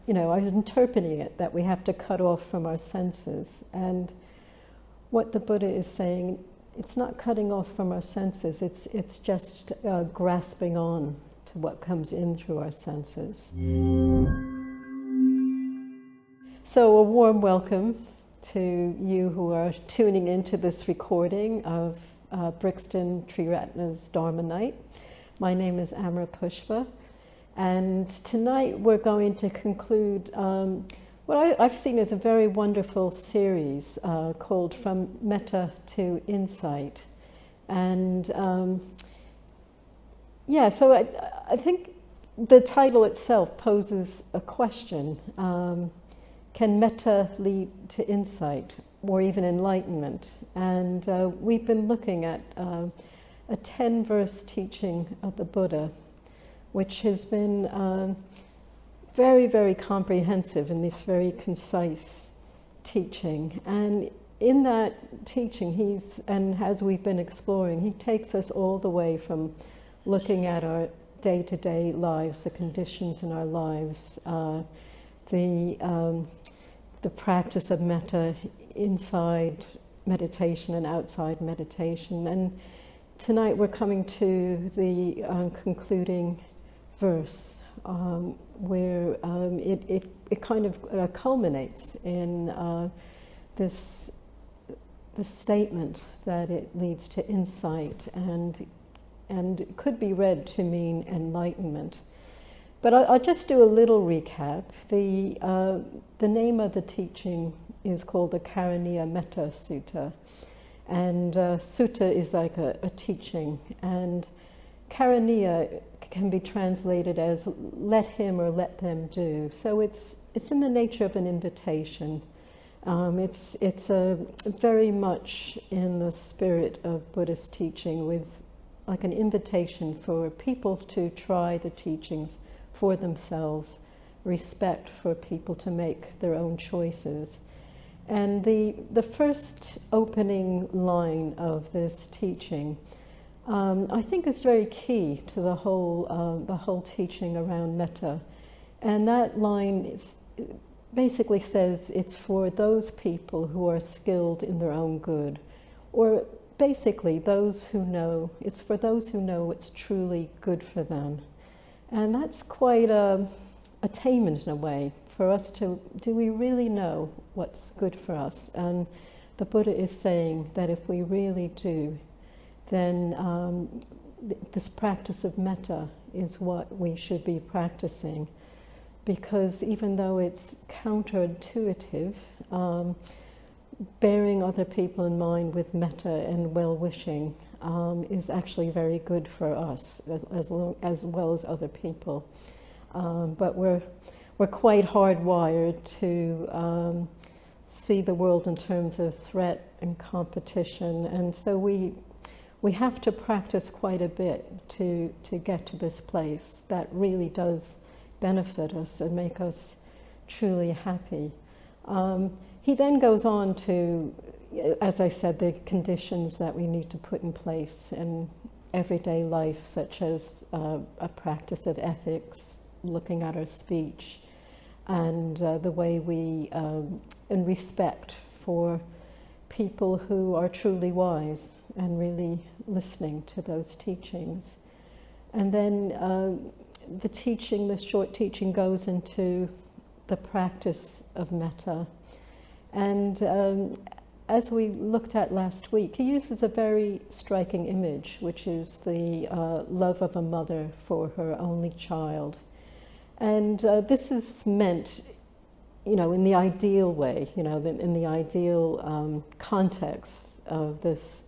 I was interpreting it that we have to cut off from our senses. And what the Buddha is saying, it's not cutting off from our senses, it's just grasping on to what comes in through our senses. So a warm welcome to you who are tuning into this recording of Brixton Triratna's Dharma Night. My name is Amra Pushpa, and tonight we're going to conclude what I've seen as a very wonderful series called From Metta to Insight. And so I think the title itself poses a question. Can metta lead to insight or even enlightenment? And we've been looking at a 10-verse teaching of the Buddha, which has been very, very comprehensive in this very concise teaching. And in that teaching, and as we've been exploring, he takes us all the way from looking at our day-to-day lives, the conditions in our lives, the practice of metta inside meditation and outside meditation. And tonight we're coming to the concluding verse where it kind of culminates in this statement that it leads to insight, and it could be read to mean enlightenment. But I'll just do a little recap. The name of the teaching is called the Karaniya Metta Sutta. And sutta is like a teaching. And Karaniya can be translated as let him or let them do. So it's in the nature of an invitation. It's very much in the spirit of Buddhist teaching, with like an invitation for people to try the teachings for themselves, respect for people to make their own choices. And the first opening line of this teaching, I think, is very key to the whole teaching around metta. And that line basically says it's for those people who are skilled in their own good, or basically those who know. It's for those who know what's truly good for them. And that's quite an attainment in a way, for us do we really know what's good for us? And the Buddha is saying that if we really do, then this practice of metta is what we should be practicing. Because even though it's counterintuitive, bearing other people in mind with metta and well-wishing is actually very good for us as well as other people. But we're quite hardwired to see the world in terms of threat and competition, and so we have to practice quite a bit to get to this place that really does benefit us and make us truly happy. He then goes on to, as I said, the conditions that we need to put in place in everyday life, such as a practice of ethics, looking at our speech, and the way we, and respect for people who are truly wise and really listening to those teachings. And then the short teaching goes into the practice of metta. And as we looked at last week, he uses a very striking image, which is the love of a mother for her only child. And this is meant, in the ideal way, in the ideal context of this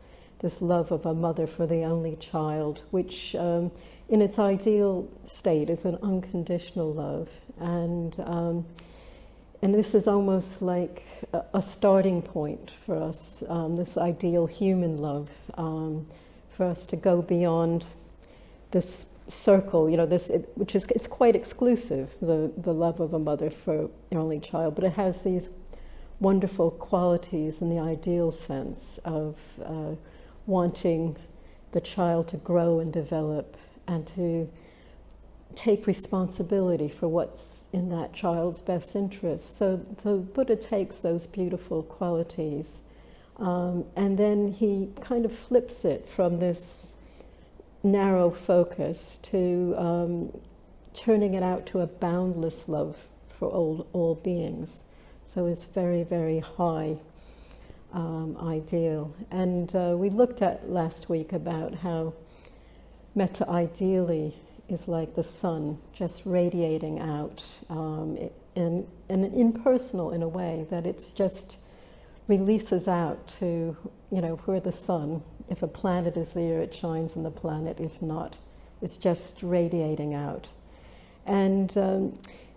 love of a mother for the only child, which in its ideal state is an unconditional love. And this is almost like a starting point for us, this ideal human love, for us to go beyond this circle, it's quite exclusive, the love of a mother for your only child, but it has these wonderful qualities in the ideal sense of wanting the child to grow and develop and to take responsibility for what's in that child's best interest. So the Buddha takes those beautiful qualities and then he kind of flips it from this narrow focus to turning it out to a boundless love for all beings. So it's very, very high ideal. And we looked at last week about how Metta ideally is like the sun, just radiating out, and impersonal in a way, that it's just releases out to, we're the sun. If a planet is there, it shines on the planet. If not, it's just radiating out. And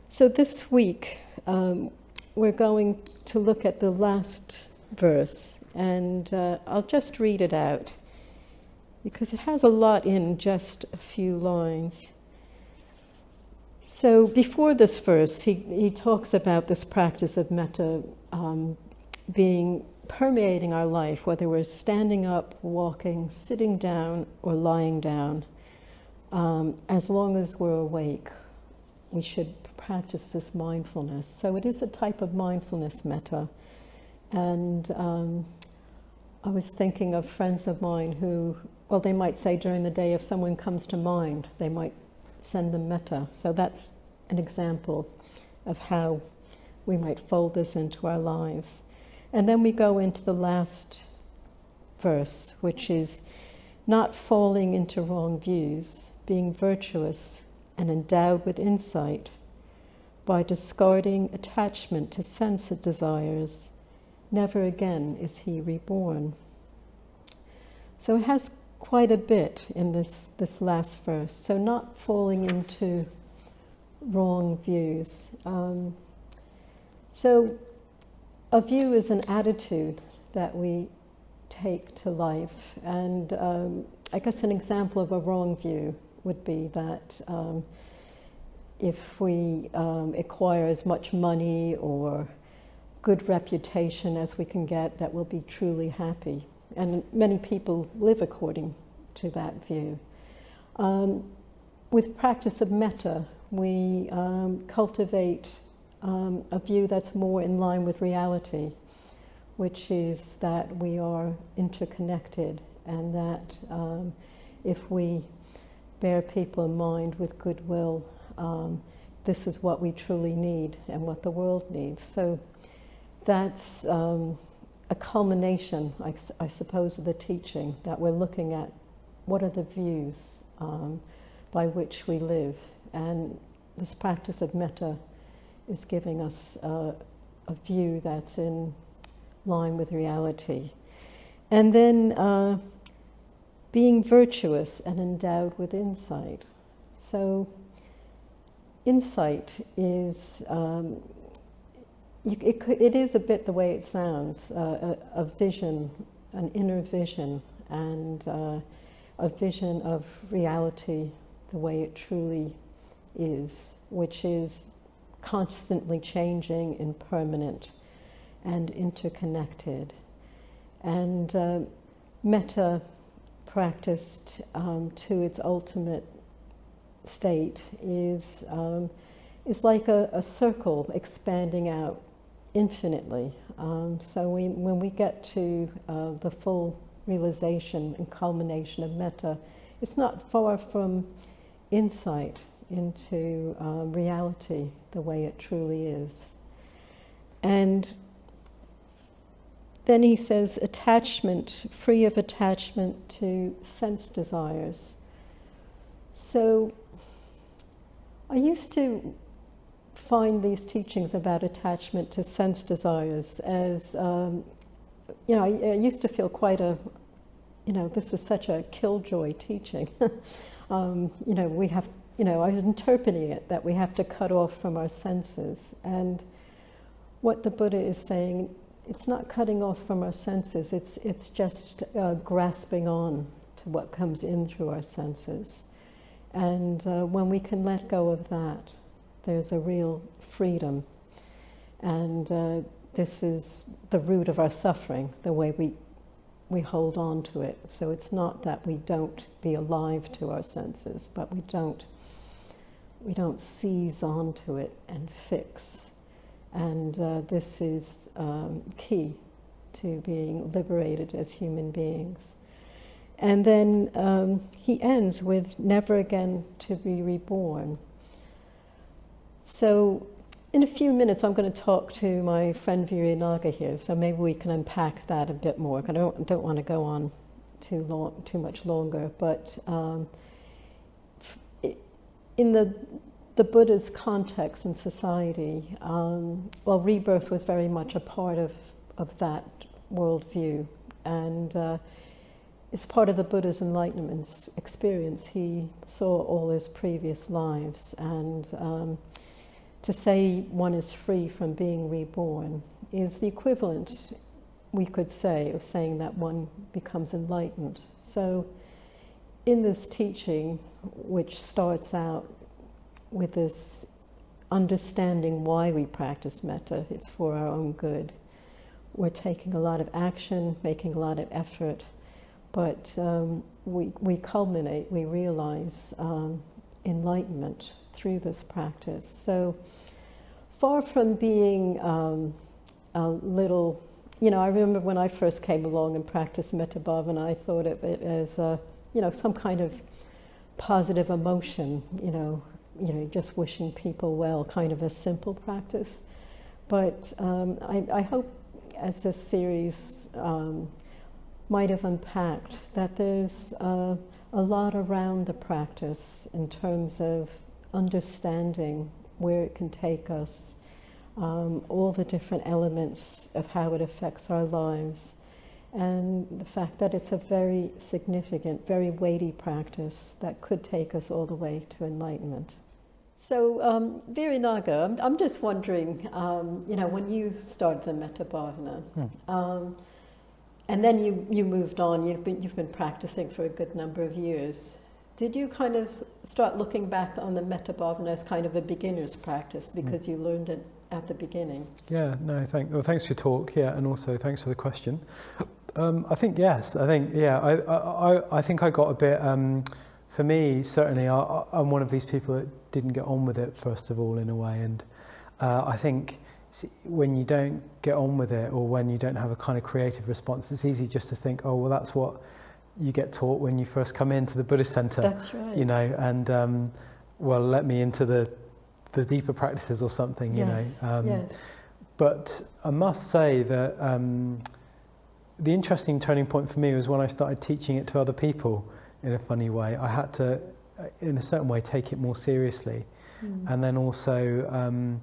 so this week, we're going to look at the last verse, and I'll just read it out, because it has a lot in just a few lines. So before this verse, he talks about this practice of metta being permeating our life, whether we're standing up, walking, sitting down, or lying down. As long as we're awake, we should practice this mindfulness. So it is a type of mindfulness, metta. And I was thinking of friends of mine who, well, they might say during the day, if someone comes to mind, they might send them metta. So that's an example of how we might fold this into our lives. And then we go into the last verse, which is not falling into wrong views, being virtuous and endowed with insight by discarding attachment to sense desires. Never again is he reborn. So it has quite a bit in this last verse. So not falling into wrong views. So a view is an attitude that we take to life. And I guess an example of a wrong view would be that if we acquire as much money or good reputation as we can get, that we'll be truly happy. And many people live according to that view. With practice of metta, we cultivate a view that's more in line with reality, which is that we are interconnected, and that if we bear people in mind with goodwill, this is what we truly need and what the world needs. So that's a culmination, I suppose, of the teaching, that we're looking at what are the views by which we live. And this practice of metta is giving us a view that's in line with reality. And then being virtuous and endowed with insight. So insight is, it is a bit the way it sounds, a vision, an inner vision, and a vision of reality the way it truly is, which is constantly changing, impermanent, and interconnected. And metta practiced to its ultimate state is like a circle expanding out infinitely. So when we get to the full realization and culmination of metta, it's not far from insight into reality the way it truly is. And then he says, free of attachment to sense desires. So I used to find these teachings about attachment to sense desires as, I used to feel quite this is such a killjoy teaching. We have, I was interpreting it that we have to cut off from our senses. And what the Buddha is saying, it's not cutting off from our senses, it's just grasping on to what comes in through our senses. And when we can let go of that, there's a real freedom. And this is the root of our suffering, the way we hold on to it. So it's not that we don't be alive to our senses, but we don't We don't seize onto it and fix. And this is key to being liberated as human beings. And then he ends with never again to be reborn. So in a few minutes I'm going to talk to my friend Viranaga here, so maybe we can unpack that a bit more. I don't want to go on too much longer, but in the Buddha's context and society, well, rebirth was very much a part of that worldview, and as part of the Buddha's Enlightenment experience, he saw all his previous lives, and to say one is free from being reborn is the equivalent, we could say, of saying that one becomes enlightened. So in this teaching, which starts out with this understanding why we practice metta, it's for our own good. We're taking a lot of action, making a lot of effort, but we culminate, we realize enlightenment through this practice. So far from being a little, I remember when I first came along and practiced Metta Bhavana, I thought of it as some kind of positive emotion, just wishing people well, kind of a simple practice. But I hope as this series might have unpacked that there's a lot around the practice in terms of understanding where it can take us, all the different elements of how it affects our lives, and the fact that it's a very significant, very weighty practice that could take us all the way to enlightenment. So, Viranaga, I'm just wondering, when you started the Metta Bhavana, and then you moved on, you've been practicing for a good number of years. Did you kind of start looking back on the Metta Bhavana as kind of a beginner's practice because you learned it at the beginning? Yeah, no, thanks for your talk, and also thanks for the question. I think yes, I think I got a bit, for me certainly, I'm one of these people that didn't get on with it first of all in a way, and I think when you don't get on with it, or when you don't have a kind of creative response, it's easy just to think, oh well, that's what you get taught when you first come into the Buddhist center. That's right. And well, let me into the deeper practices or something, yes. Yes. But I must say that the interesting turning point for me was when I started teaching it to other people in a funny way. I had to, in a certain way, take it more seriously. And then also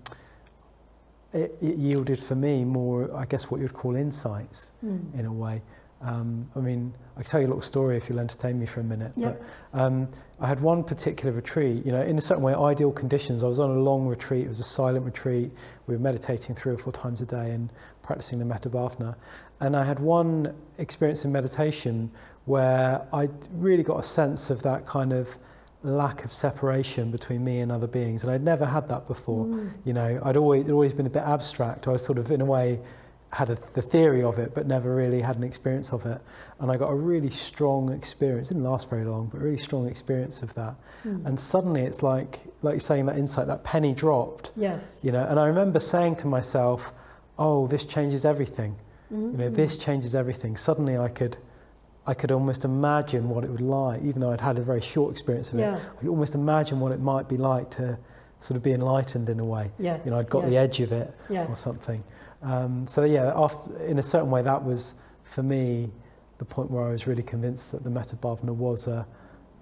it yielded for me more, I guess, what you'd call insights in a way. I mean, I can tell you a little story if you'll entertain me for a minute. Yep. But I had one particular retreat, in a certain way, ideal conditions. I was on a long retreat. It was a silent retreat. We were meditating 3 or 4 times a day and practicing the Metta Bhavana. And I had one experience in meditation where I really got a sense of that kind of lack of separation between me and other beings. And I'd never had that before. I'd always been a bit abstract. I was sort of, in a way, had the theory of it, but never really had an experience of it. And I got a really strong experience. It didn't last very long, but a really strong experience of that. And suddenly it's like you're saying, that insight, that penny dropped. Yes. And I remember saying to myself, oh, this changes everything. This changes everything. Suddenly I could almost imagine what it would like, even though I'd had a very short experience of it. I could almost imagine what it might be like to sort of be enlightened in a way. I'd got the edge of it or something. After, in a certain way, that was, for me, the point where I was really convinced that the Metta Bhavana was,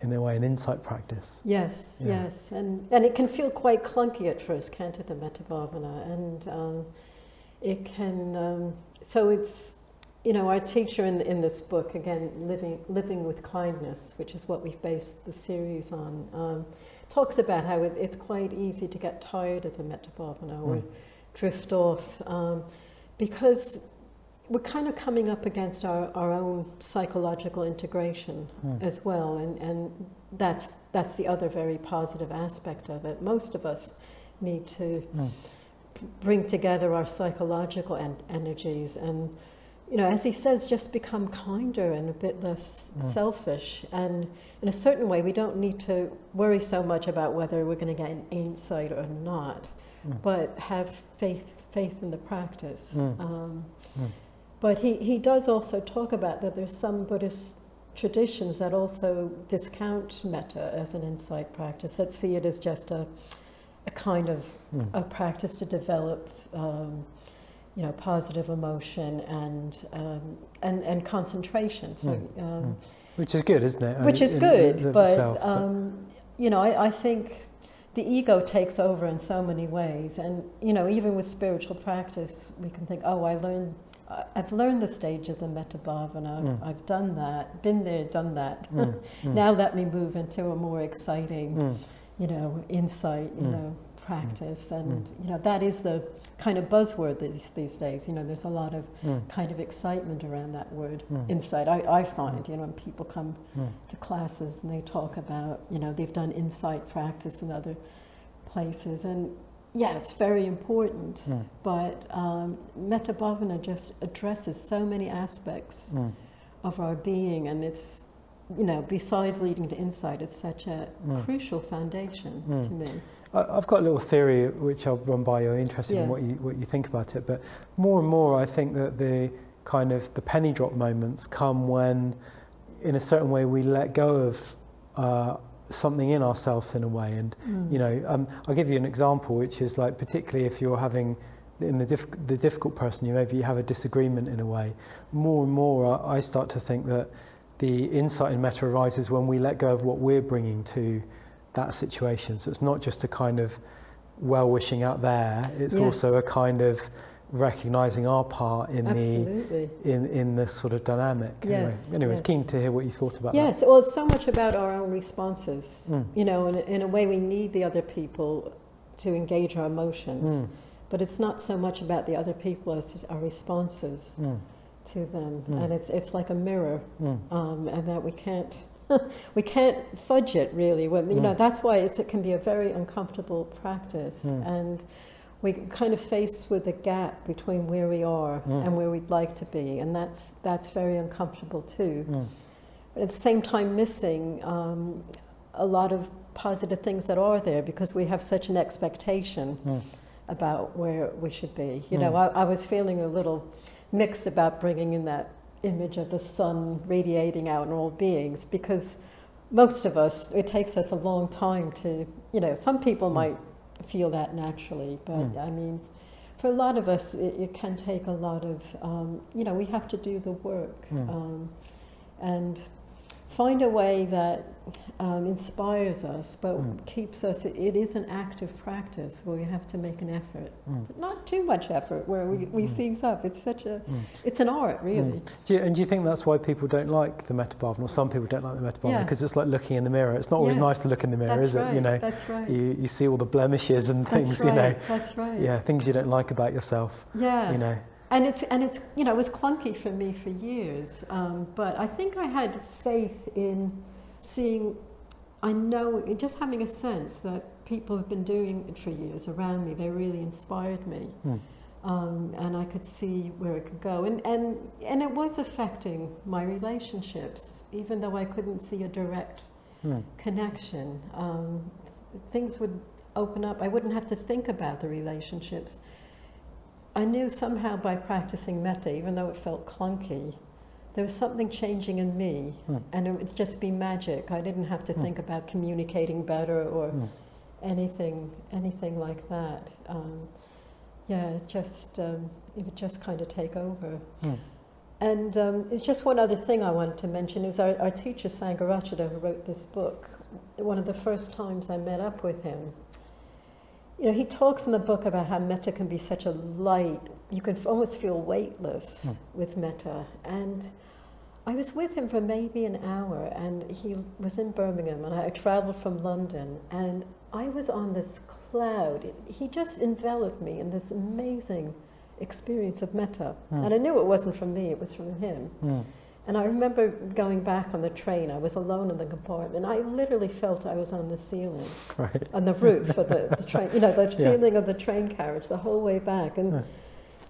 in a way, an insight practice. Yes, yes. And it can feel quite clunky at first, can't it, the Metta Bhavana? And it can, so it's, our teacher in this book, again, Living with Kindness, which is what we've based the series on, talks about how it's quite easy to get tired of the Metta Bhavana or drift off, because we're kind of coming up against our own psychological integration as well, and that's the other very positive aspect of it. Most of us need to bring together our psychological energies, and as he says, just become kinder and a bit less selfish. And in a certain way, we don't need to worry so much about whether we're going to get an insight or not, but have faith in the practice. But he does also talk about that there's some Buddhist traditions that also discount metta as an insight practice, that see it as just a kind of a practice to develop positive emotion and concentration. So, which is good, isn't it? Which is good, but I think the ego takes over in so many ways, and even with spiritual practice, we can think, I've learned the stage of the Metta Bhavana. I've done that, been there, done that. Now let me move into a more exciting, insight, practice, and that is the kind of buzzword these days. There's a lot of kind of excitement around that word, insight. I find, when people come to classes and they talk about, they've done insight practice in other places, and yeah, it's very important, but Metta Bhavana just addresses so many aspects of our being, and it's, besides leading to insight, it's such a crucial foundation to me. I've got a little theory which I'll run by you, interested in what you think about it, but more and more I think that the kind of the penny drop moments come when, in a certain way, we let go of something in ourselves in a way, and I'll give you an example, which is like, particularly if you're having the difficult person, maybe you have a disagreement in a way. More and more I start to think that the insight in metta arises when we let go of what we're bringing to that situation. So it's not just a kind of well-wishing out there, it's also a kind of recognizing our part in in this sort of dynamic. Anyways, keen to hear what you thought about that. Yes, well, it's so much about our own responses. In a way, we need the other people to engage our emotions, but it's not so much about the other people as our responses to them. And it's like a mirror, and that we can't fudge it, really. That's why it can be a very uncomfortable practice, and we're kind of faced with a gap between where we are and where we'd like to be, and that's very uncomfortable too. But at the same time, missing a lot of positive things that are there, because we have such an expectation about where we should be. I was feeling a little mixed about bringing in that image of the sun radiating out on all beings, because most of us, it takes us a long time to, some people might feel that naturally, but I mean, for a lot of us, it can take a lot of, we have to do the work and find a way that inspires us, but keeps us. It is an active practice where we have to make an effort, but not too much effort where we seize up. It's such a, it's an art, really. Do you think that's why people don't like the Metta Bhavana, or some people don't like the Metta Bhavana? Because it's like looking in the mirror. It's not always nice to look in the mirror, is it? That's right. You see all the blemishes and things. That's right. Yeah, things you don't like about yourself. Yeah. And it's it was clunky for me for years, but I think I had faith in seeing, just having a sense that people have been doing it for years around me. They really inspired me, and I could see where it could go, and it was affecting my relationships, even though I couldn't see a direct connection. Things would open up. I wouldn't have to think about the relationships. I knew somehow by practicing metta, even though it felt clunky, there was something changing in me, and it would just be magic. I didn't have to think about communicating better or anything like that. It would just kind of take over. And it's just one other thing I wanted to mention is our teacher, Sangharakshita, who wrote this book. One of the first times I met up with him, he talks in the book about how metta can be such a light, you can almost feel weightless with metta. And I was with him for maybe an hour, and he was in Birmingham, and I traveled from London, and I was on this cloud. He just enveloped me in this amazing experience of metta. And I knew it wasn't from me, it was from him. And I remember going back on the train, I was alone in the compartment, I literally felt I was on the ceiling, on the roof of the train, the ceiling of the train carriage the whole way back. And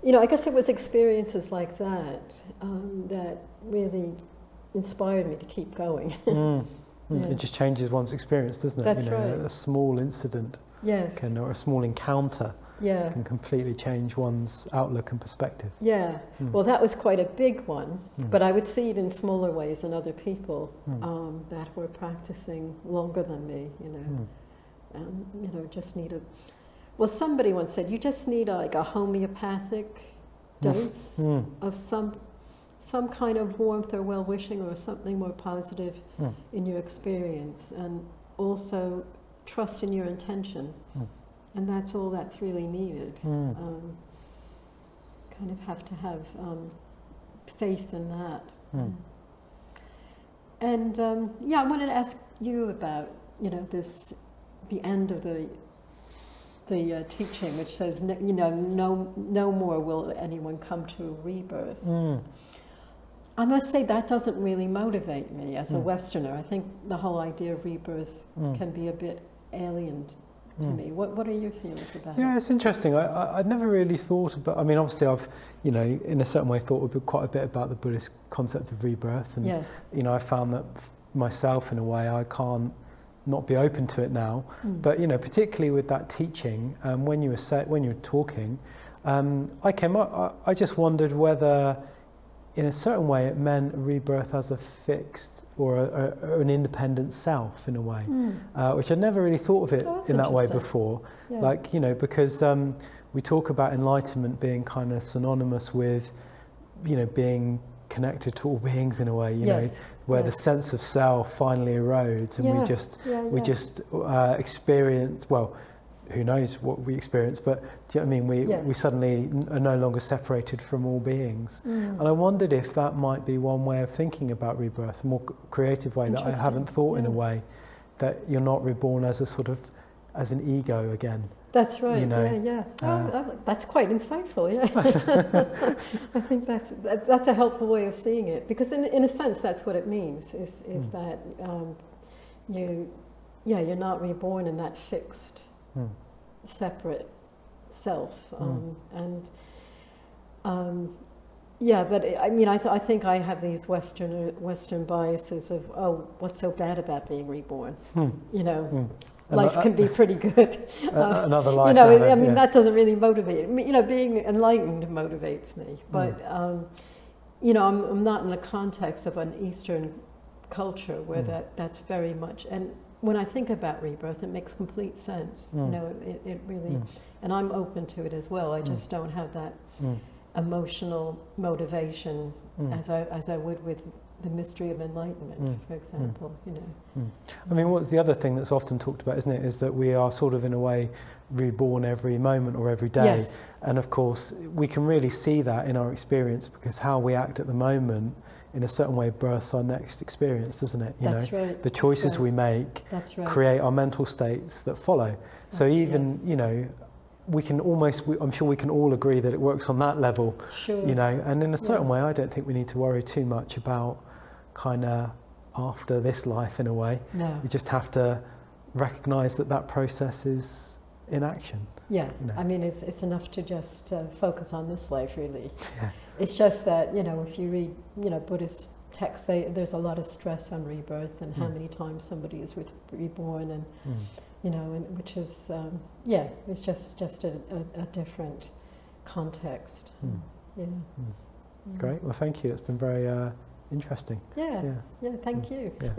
I guess it was experiences like that that really inspired me to keep going. Yeah. It just changes one's experience, doesn't it? That's right. A small incident or a small encounter can completely change one's outlook and perspective. Yeah. Well, that was quite a big one, but I would see it in smaller ways in other people that were practicing longer than me, just need well, somebody once said, you just need a homeopathic dose of some kind of warmth or well-wishing or something more positive in your experience, and also trust in your intention. And that's all that's really needed. Kind of have to have faith in that. And I wanted to ask you about, the end of the teaching, which says, no more will anyone come to a rebirth. I must say that doesn't really motivate me as a Westerner. I think the whole idea of rebirth can be a bit alien to me. What are your feelings about it? Yeah, it's interesting. I'd never really thought about, obviously I've, in a certain way thought quite a bit about the Buddhist concept of rebirth. And, I found that myself in a way I can't not be open to it now. But, particularly with that teaching, when you were talking, I just wondered whether in a certain way it meant rebirth as a fixed or an independent self in a way, which I'd never really thought of it in that way before. Because we talk about enlightenment being kind of synonymous with, being connected to all beings in a way, where the sense of self finally erodes and we just experience, well, who knows what we experience, but do you know what I mean? We suddenly are no longer separated from all beings. And I wondered if that might be one way of thinking about rebirth, a more creative way that I haven't thought in a way, that you're not reborn as as an ego again. That's right, that's quite insightful, I think that's a helpful way of seeing it, because in a sense that's what it means, is that you're not reborn in that fixed separate self, but I think I have these Western biases of, what's so bad about being reborn? Life can be pretty good. Another life. That doesn't really motivate me. Being enlightened motivates me, but I'm not in the context of an Eastern culture where that's very much. And when I think about rebirth, it makes complete sense. It really, and I'm open to it as well. I just don't have that emotional motivation as I would with the mystery of enlightenment, for example. What's the other thing that's often talked about, isn't it, is that we are sort of in a way reborn every moment or every day. Yes. And of course, we can really see that in our experience, because how we act at the moment in a certain way births our next experience, doesn't it? Right. The choices we make create our mental states that follow. So even, we can I'm sure we can all agree that it works on that level, and in a certain way I don't think we need to worry too much about kind of after this life in a way. No. We just have to recognize that process is in action. Yeah, it's enough to just focus on this life, really. Yeah. It's just that, if you read, Buddhist texts, there's a lot of stress on rebirth and how many times somebody is reborn, and and which is, it's just a different context. Great. Well, thank you. It's been very interesting. Yeah. Thank you. Yeah.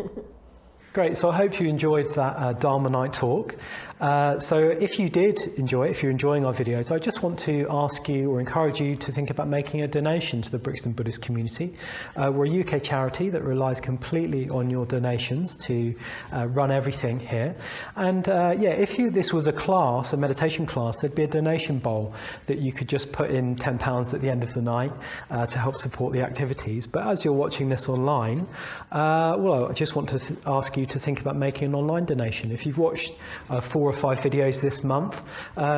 Great, so I hope you enjoyed that Dharma Night talk. So if you did enjoy it, if you're enjoying our videos, I just want to ask you or encourage you to think about making a donation to the Brixton Buddhist community. We're a UK charity that relies completely on your donations to run everything here. And if this was a class, a meditation class, there'd be a donation bowl that you could just put in £10 at the end of the night to help support the activities. But as you're watching this online, I just want to ask you you to think about making an online donation. If you've watched 4 or 5 videos this month,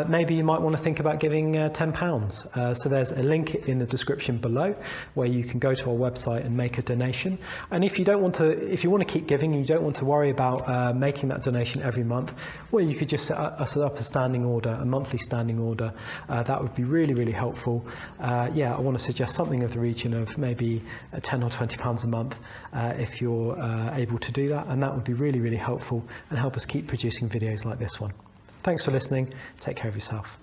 maybe you might want to think about giving £10. So there's a link in the description below where you can go to our website and make a donation. And if you want to keep giving, you don't want to worry about making that donation every month, well, you could just set up a standing order, a monthly standing order. That would be really, really helpful. I want to suggest something of the region of maybe £10 or £20 a month if you're able to do that, and that would be really, really helpful and help us keep producing videos like this one. Thanks for listening. Take care of yourself.